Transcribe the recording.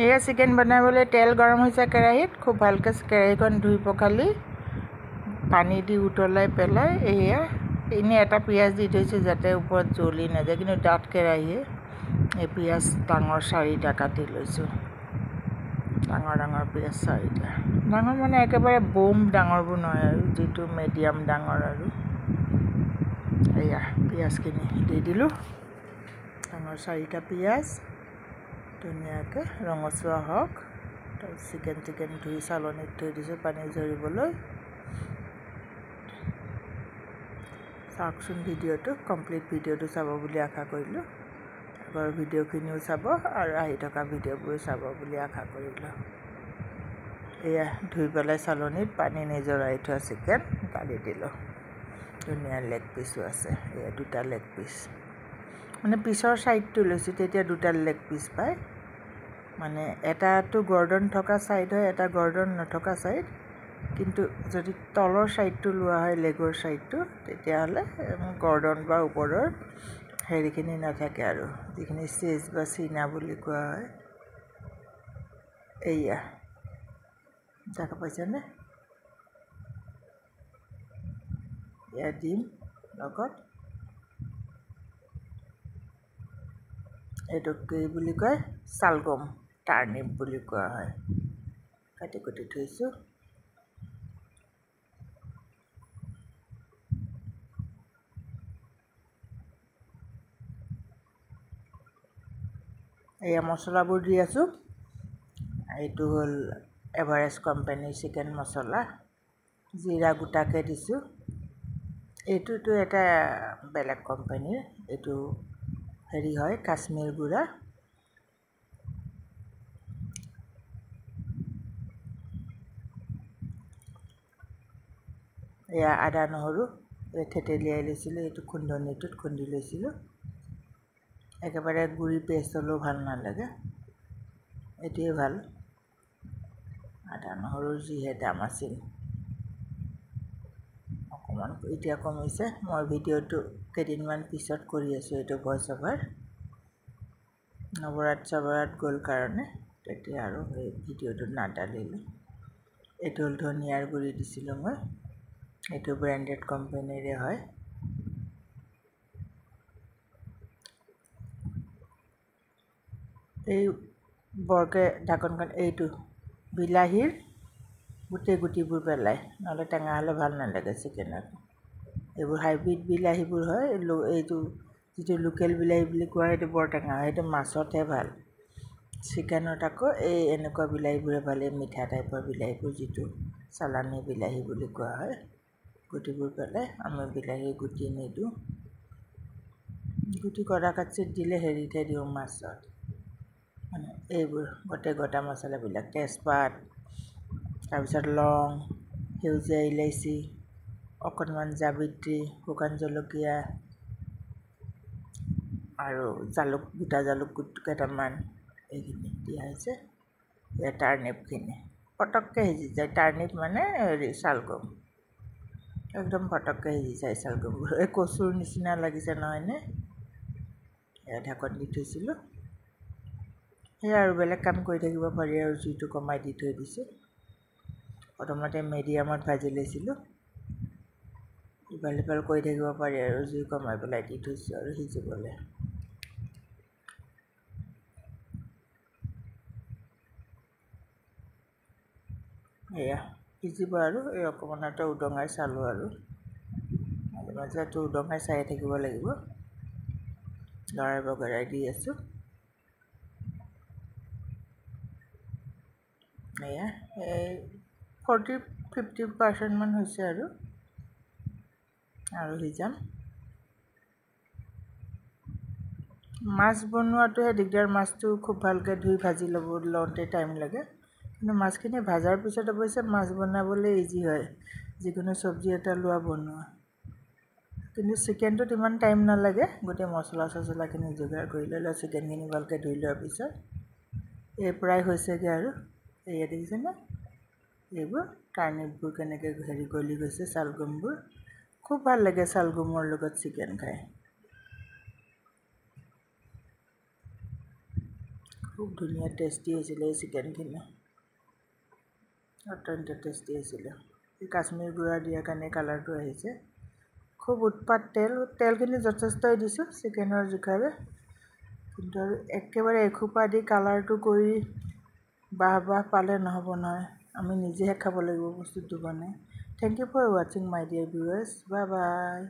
এয়া চিকেন বনাবলৈ তেল গৰম হৈছে কেৰাহীত খুব ভালকৈ কেৰাহীখন ধুই পখালি পানী দি উতলাই পেলাই এয়া এনেই এটা পিঁয়াজ দি থৈছোঁ যাতে ওপৰত জ্বলি নাযায় কিন্তু ডাঠ কেৰাহীয়ে এই পিঁয়াজ ডাঙৰ 4টা কাটি লৈছোঁ ডাঙৰ ডাঙৰ পিঁয়াজ 4টা ডাঙৰ মানে একেবাৰে বম ডাঙৰবোৰ নহয় আৰু যিটো মিডিয়াম ডাঙৰ আৰু এয়া পিঁয়াজখিনি দি দিলোঁ ডাঙৰ 4টা পিঁয়াজ ধুনীয়াকৈ ৰঙচুৱা হওক তাৰপিছত চিকেন ধুই চালনীত থৈ দিছোঁ পানী ঝৰিবলৈ চাওকচোন ভিডিঅ'টো কমপ্লিট ভিডিঅ'টো চাব বুলি আশা কৰিলোঁ আগৰ ভিডিঅ'খিনিও চাব আৰু আহি থকা ভিডিঅ'বোৰো চাব বুলি আশা কৰিলোঁ এয়া ধুই পেলাই চালনীত পানী নিজৰাই থোৱা চিকেন ঢালি দিলোঁ ধুনীয়া লেগ পিছো আছে এয়া 2টা লেগ পিচ মানে পিছৰ ছাইডটো লৈছোঁ তেতিয়া 2টা লেগ পিচ পায় মানে এটাটো গৰ্ডন থকা ছাইড হয় এটা গৰ্ডন নথকা ছাইড কিন্তু যদি তলৰ ছাইডটো লোৱা হয় লেগৰ ছাইডটো তেতিয়াহ'লে গৰ্ডন বা ওপৰৰ হেৰিখিনি নাথাকে আৰু যিখিনি চেজ বা চিনা বুলি কোৱা হয় এয়া দেখা পাইছেনে এয়া দিম লগত এইটোক কি বুলি কয় চালগম টাৰ্নিপ বুলি কোৱা হয় কাটি কুটি থৈছোঁ এয়া মছলাবোৰ দি আছোঁ এইটো হ'ল এভাৰেষ্ট কোম্পানীৰ চিকেন মছলা জিৰা গোটাকৈ দিছোঁ এইটোতো এটা বেলেগ কোম্পানীৰ এইটো হেৰি হয় কাশ্মীৰ গুড়া এয়া আদা নহৰু থেতেলিয়াই লৈছিলোঁ এইটো খুন্দনিটোত খুন্দি লৈছিলোঁ একেবাৰে গুড়ি পেষ্ট হ'লেও ভাল নালাগে এইটোৱে ভাল আদা নহৰুৰ যিহে দাম আছিল অকণমান এতিয়া কমিছে মই ভিডিঅ'টো কেইদিনমান পিছত কৰি আছোঁ এইটো ভইচ অভাৰ নৱৰাত গ'ল কাৰণে তেতিয়া আৰু সেই ভিডিঅ'টোত নাডালিলোঁ এইটো হ'ল ধনিয়াৰ গুড়ি দিছিলোঁ মই এইটো ব্ৰেণ্ডেড কোম্পানীৰে হয় এই বৰকৈ ঢাকনখন এইটো বিলাহীৰ গোটেই গুটিবোৰ পেলাই নহ'লে টেঙা হ'লে ভাল নালাগে চিকেনত এইবোৰ হাইব্ৰিড বিলাহীবোৰ হয় এইটো যিটো লোকেল বিলাহী বুলি কোৱা সেইটো বৰ টেঙা হয় সেইটো মাছতহে ভাল চিকেনত আকৌ এই এনেকুৱা বিলাহীবোৰে ভাল এই মিঠা টাইপৰ বিলাহীবোৰ যিটো চালানী বিলাহী বুলি কোৱা হয় গুটিবোৰ পেলাই আমি বিলাহীৰ গুটি নিদিওঁ গুটি কটা কাটচিত দিলে হেৰিতহে দিওঁ মাছত মানে এইবোৰ গোটেই গোটা মছলাবিলাক তেজপাত তাৰপিছত লং সেউজীয়া ইলাচি অকণমান জাবিত্ৰী শুকান জলকীয়া আৰু জালুক গোটা জালুক কেইটামান এইখিনি দিয়া হৈছে এয়া টাৰ্নিপখিনি পটককৈ সিজি যায় টাৰ্নিপ মানে হেৰি চালগম একদম পটককৈ সিজি যায় চালগমবোৰ এই কচুৰ নিচিনা লাগিছে নহয়নে এয়া ঢাকন দি থৈছিলোঁ সেয়া আৰু বেলেগ কাম কৰি থাকিব পাৰি আৰু জুইটো কমাই দি থৈ দিছোঁ প্ৰথমতে মিডিয়ামত ভাজি লৈছিলোঁ ইফাল সিফাল কৰি থাকিব পাৰি আৰু জুই কমাই পেলাই দি থৈছোঁ আৰু সিজিবলৈ এয়া সিজিব আৰু এই অকণমানতে উদঙাই চালোঁ আৰু মাজে মাজেতো উদঙাই চাই থাকিব লাগিব লৰাই বগৰাই দি আছোঁ এয়া এই 40-50% মান হৈছে আৰু সিজাম মাছ বনোৱাটোহে দিগদাৰ মাছটো খুব ভালকৈ ধুই ভাজি লওঁতে টাইম লাগে কিন্তু মাছখিনি ভাজাৰ পিছত অৱশ্যে মাছ বনাবলৈ ইজি হয় যিকোনো চব্জি এটা লোৱা বনোৱা কিন্তু চিকেনটোত ইমান টাইম নালাগে গোটেই মছলা চছলাখিনি যোগাৰ কৰি লৈ চিকেনখিনি ভালকৈ ধুই লোৱাৰ পিছত এই প্ৰায় হৈছেগৈ আৰু এয়া দেখিছেনে এইবোৰ টাৰ্নিপবোৰ কেনেকৈ হেৰি গলি গৈছে চালগমবোৰ খুব ভাল লাগে চালগমৰ লগত চিকেন খাই খুব ধুনীয়া টেষ্টি হৈছিলে এই চিকেনখিনি, অত্যন্ত টেষ্টি হৈছিলে। এই কাশ্মীৰ গুড়া দিয়াৰ কাৰণে কালাৰটো আহিছে। খুব উৎপাত তেলখিনি যথেষ্টই দিছোঁ চিকেনৰ জোখাৰে, কিন্তু আৰু একেবাৰে এখোপা দি কালাৰটো কৰি বাহ পালে নহ'ব নহয়, আমি নিজেহে খাব লাগিব বস্তুটো বনাই। থেংক ইউ ফৰ ৱাচিং মাই ডিয়াৰ ভিউৱাৰ্ছ, বাই বাই।